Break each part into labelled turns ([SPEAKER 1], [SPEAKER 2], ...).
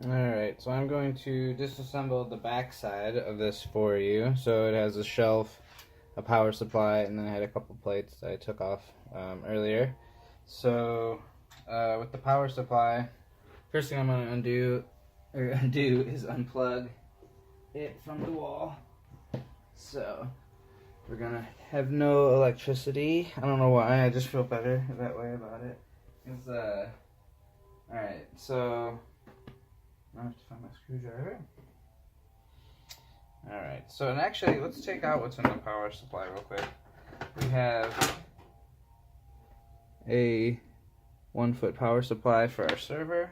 [SPEAKER 1] Alright, so I'm going to disassemble the back side of this for you. So it has a shelf, a power supply, and then I had a couple plates that I took off earlier. So with the power supply, first thing I'm going to do is unplug it from the wall. So we're going to have no electricity. I don't know why, I just feel better that way about it. Alright, so I have to find my screwdriver. Alright, so and actually, let's take out what's in the power supply real quick. We have a 1-foot power supply for our server,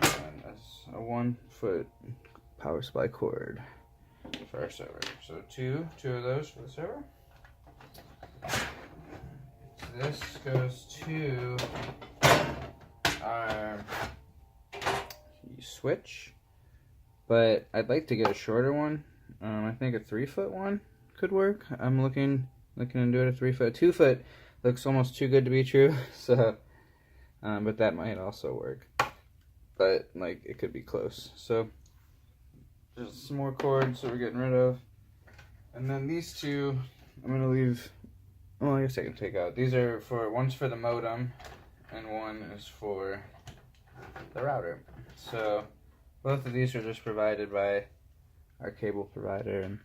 [SPEAKER 1] and a 1-foot power supply cord for our server. So two of those for the server. So this goes to our switch, but I'd like to get a shorter one. I think a 3-foot one could work. I'm looking into it. A 3-foot, 2-foot looks almost too good to be true. So, but that might also work. But like it could be close. So there's some more cords that we're getting rid of, and then these two I'm gonna leave. Well, I guess I can take out. These are one's for the modem, and one is for the router. So both of these are just provided by our cable provider, and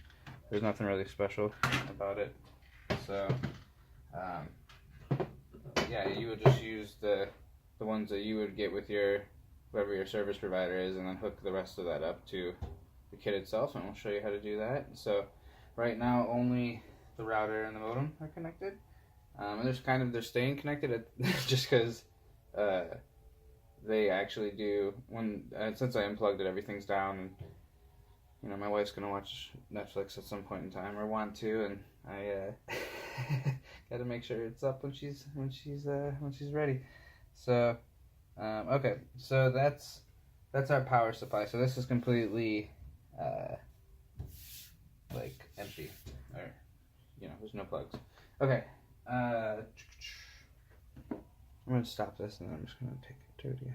[SPEAKER 1] there's nothing really special about it. So yeah, you would just use the ones that you would get with your whoever your service provider is, and then hook the rest of that up to the kit itself, and we'll show you how to do that. So right now only the router and the modem are connected, and they're staying connected just because they actually do since I unplugged it, everything's down, and you know my wife's gonna watch Netflix at some point in time, or want to, and I got to make sure it's up when she's ready. So okay, so that's our power supply. So this is completely like empty, or you know, there's no plugs. Okay, I'm gonna stop this, and then I'm just gonna take it to you.